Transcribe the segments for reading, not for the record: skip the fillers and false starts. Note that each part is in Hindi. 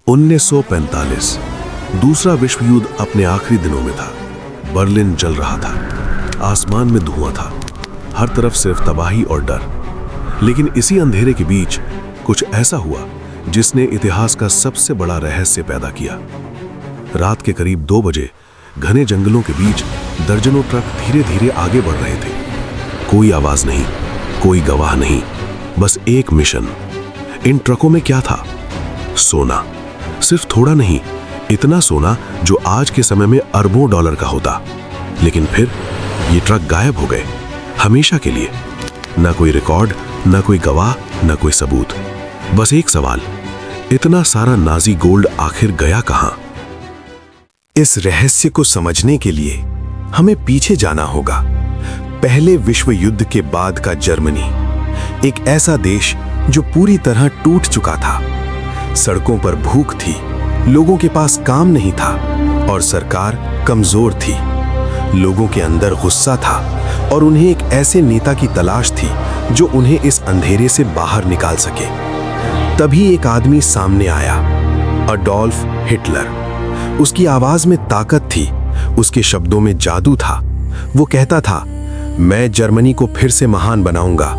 1945 दूसरा विश्व युद्ध अपने आखिरी दिनों में था। बर्लिन जल रहा था, आसमान में धुआं था, हर तरफ सिर्फ तबाही और डर। लेकिन इसी अंधेरे के बीच कुछ ऐसा हुआ जिसने इतिहास का सबसे बड़ा रहस्य पैदा किया। रात के करीब 2 बजे घने जंगलों के बीच दर्जनों ट्रक धीरे धीरे आगे बढ़ रहे थे। कोई आवाज नहीं, कोई गवाह नहीं, बस एक मिशन। इन ट्रकों में क्या था? सोना। सिर्फ थोड़ा नहीं, इतना सोना जो आज के समय में अरबों डॉलर का होता। लेकिन फिर ये ट्रक गायब हो गए, हमेशा के लिए। ना कोई रिकॉर्ड, ना कोई गवाह, ना कोई सबूत। बस एक सवाल, इतना सारा नाजी गोल्ड आखिर गया कहां? इस रहस्य को समझने के लिए हमें पीछे जाना होगा। पहले विश्व युद्ध के बाद का जर्मनी, एक ऐसा देश जो पूरी तरह टूट चुका था। सड़कों पर भूख थी, लोगों के पास काम नहीं था और सरकार कमजोर थी। लोगों के अंदर गुस्सा था और उन्हें एक ऐसे नेता की तलाश थी जो उन्हें इस अंधेरे से बाहर निकाल सके। तभी एक आदमी सामने आया, अडोल्फ हिटलर। उसकी आवाज में ताकत थी, उसके शब्दों में जादू था। वो कहता था, मैं जर्मनी को फिर से महान बनाऊंगा।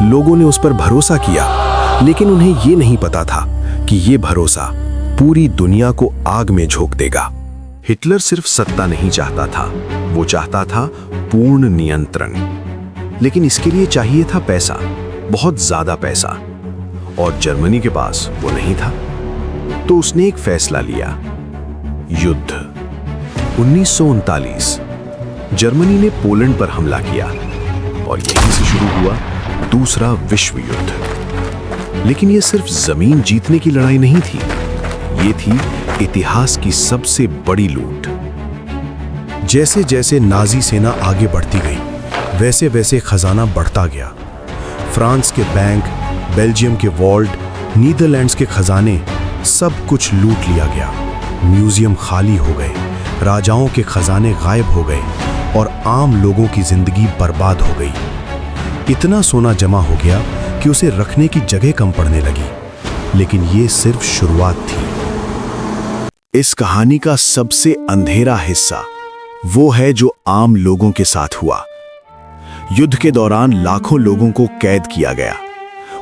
लोगों ने उस पर भरोसा किया, लेकिन उन्हें ये नहीं पता था कि ये भरोसा पूरी दुनिया को आग में झोंक देगा। हिटलर सिर्फ सत्ता नहीं चाहता था, वो चाहता था पूर्ण नियंत्रण। लेकिन इसके लिए चाहिए था पैसा, बहुत ज्यादा पैसा, और जर्मनी के पास वो नहीं था। तो उसने एक फैसला लिया, युद्ध। 1939 जर्मनी ने पोलैंड पर हमला किया और यहीं से शुरू हुआ दूसरा विश्व युद्ध। लेकिन यह सिर्फ जमीन जीतने की लड़ाई नहीं थी, ये थी इतिहास की सबसे बड़ी लूट। जैसे जैसे नाजी सेना आगे बढ़ती गई, वैसे वैसे खजाना बढ़ता गया। फ्रांस के बैंक, बेल्जियम के वॉल्ट, नीदरलैंड्स के खजाने, सब कुछ लूट लिया गया। म्यूजियम खाली हो गए, राजाओं के खजाने गायब हो गए और आम लोगों की जिंदगी बर्बाद हो गई। इतना सोना जमा हो गया कि उसे रखने की जगह कम पड़ने लगी। लेकिन ये सिर्फ शुरुआत थी। इस कहानी का सबसे अंधेरा हिस्सा वो है जो आम लोगों के साथ हुआ। युद्ध के दौरान लाखों लोगों को कैद किया गया,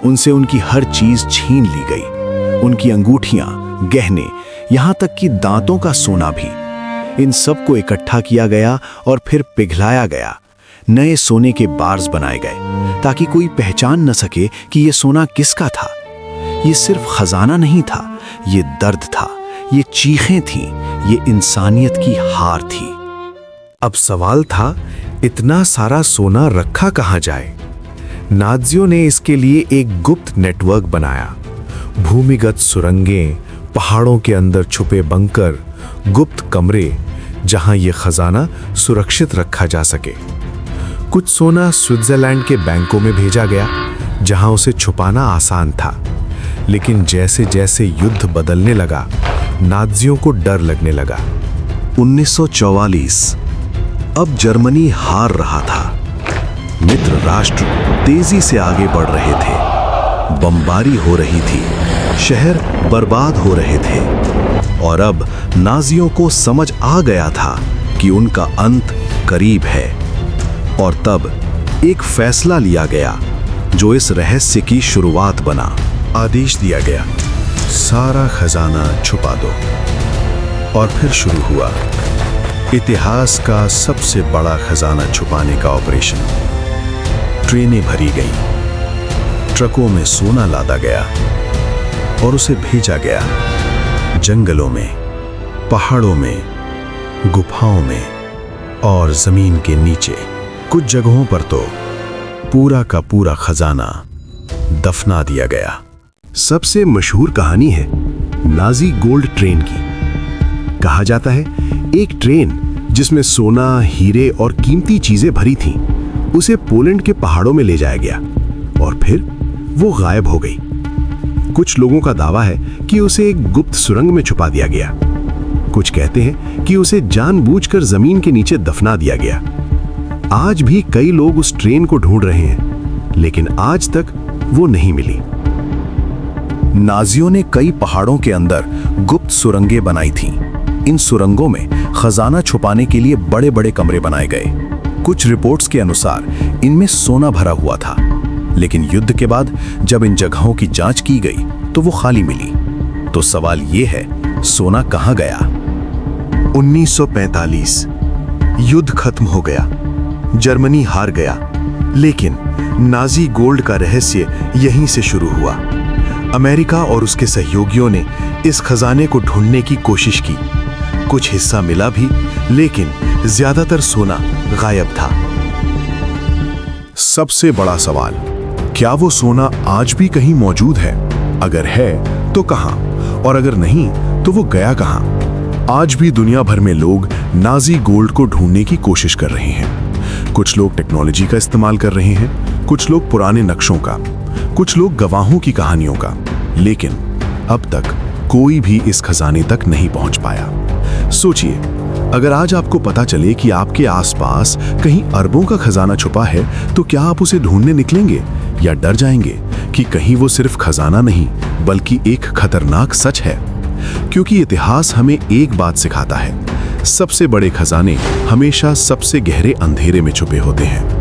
उनसे उनकी हर चीज छीन ली गई, उनकी अंगूठियां, गहने, यहां तक कि दांतों का सोना भी। इन सब को इकट्ठा किया गया और फिर पिघलाया गया। नए सोने के बार्स बनाए गए ताकि कोई पहचान न सके कि यह सोना किसका था। ये सिर्फ खजाना नहीं था, ये दर्द था, ये चीखें थीं, ये इंसानियत की हार थी। अब सवाल था, इतना सारा सोना रखा कहां जाए? नाज़ियों ने इसके लिए एक गुप्त नेटवर्क बनाया। भूमिगत सुरंगें, पहाड़ों के अंदर छुपे बंकर, गुप्त कमरे जहां यह खजाना सुरक्षित रखा जा सके। कुछ सोना स्विट्जरलैंड के बैंकों में भेजा गया, जहां उसे छुपाना आसान था। लेकिन जैसे जैसे युद्ध बदलने लगा, नाज़ियों को डर लगने लगा। 1944 अब जर्मनी हार रहा था। मित्र राष्ट्र तेजी से आगे बढ़ रहे थे, बमबारी हो रही थी, शहर बर्बाद हो रहे थे, और अब नाज़ियों को समझ आ गया था कि उनका अंत करीब है। और तब एक फैसला लिया गया जो इस रहस्य की शुरुआत बना। आदेश दिया गया, सारा खजाना छुपा दो। और फिर शुरू हुआ इतिहास का सबसे बड़ा खजाना छुपाने का ऑपरेशन। ट्रेनें भरी गई, ट्रकों में सोना लादा गया और उसे भेजा गया जंगलों में, पहाड़ों में, गुफाओं में और जमीन के नीचे। कुछ जगहों पर तो पूरा का पूरा खजाना दफना दिया गया। सबसे मशहूर कहानी है नाजी गोल्ड ट्रेन की। कहा जाता है एक ट्रेन जिसमें सोना, हीरे और कीमती चीजें भरी थीं, उसे पोलैंड के पहाड़ों में ले जाया गया और फिर वो गायब हो गई। कुछ लोगों का दावा है कि उसे एक गुप्त सुरंग में छुपा दिया गया। कुछ कहते हैं कि उसे जानबूझकर जमीन के नीचे दफना दिया गया। आज भी कई लोग उस ट्रेन को ढूंढ रहे हैं, लेकिन आज तक वो नहीं मिली। नाजियों ने कई पहाड़ों के अंदर गुप्त सुरंगें बनाई थीं। इन सुरंगों में खजाना छुपाने के लिए बड़े बड़े कमरे बनाए गए। कुछ रिपोर्ट्स के अनुसार इनमें सोना भरा हुआ था, लेकिन युद्ध के बाद जब इन जगहों की जांच की गई तो वो खाली मिली। तो सवाल ये है, सोना कहाँ गया? 1945 युद्ध खत्म हो गया, जर्मनी हार गया, लेकिन नाजी गोल्ड का रहस्य यहीं से शुरू हुआ। अमेरिका और उसके सहयोगियों ने इस खजाने को ढूंढने की कोशिश की। कुछ हिस्सा मिला भी, लेकिन ज्यादातर सोना गायब था। सबसे बड़ा सवाल, क्या वो सोना आज भी कहीं मौजूद है? अगर है तो कहां? और अगर नहीं तो वो गया कहां? आज भी दुनिया भर में लोग नाजी गोल्ड को ढूंढने की कोशिश कर रहे हैं। कुछ लोग टेक्नोलॉजी का इस्तेमाल कर रहे हैं, कुछ लोग पुराने नक्शों का, कुछ लोग गवाहों की कहानियों का, लेकिन अब तक कोई भी इस खजाने तक नहीं पहुंच पाया। सोचिए, अगर आज आपको पता चले कि आपके आसपास कहीं अरबों का खजाना छुपा है, तो क्या आप उसे ढूंढने निकलेंगे या डर जाएंगे कि कहीं वो सिर्फ खजाना नहीं बल्कि एक खतरनाक सच है? क्योंकि इतिहास हमें एक बात सिखाता है, सबसे बड़े खजाने हमेशा सबसे गहरे अंधेरे में छुपे होते हैं।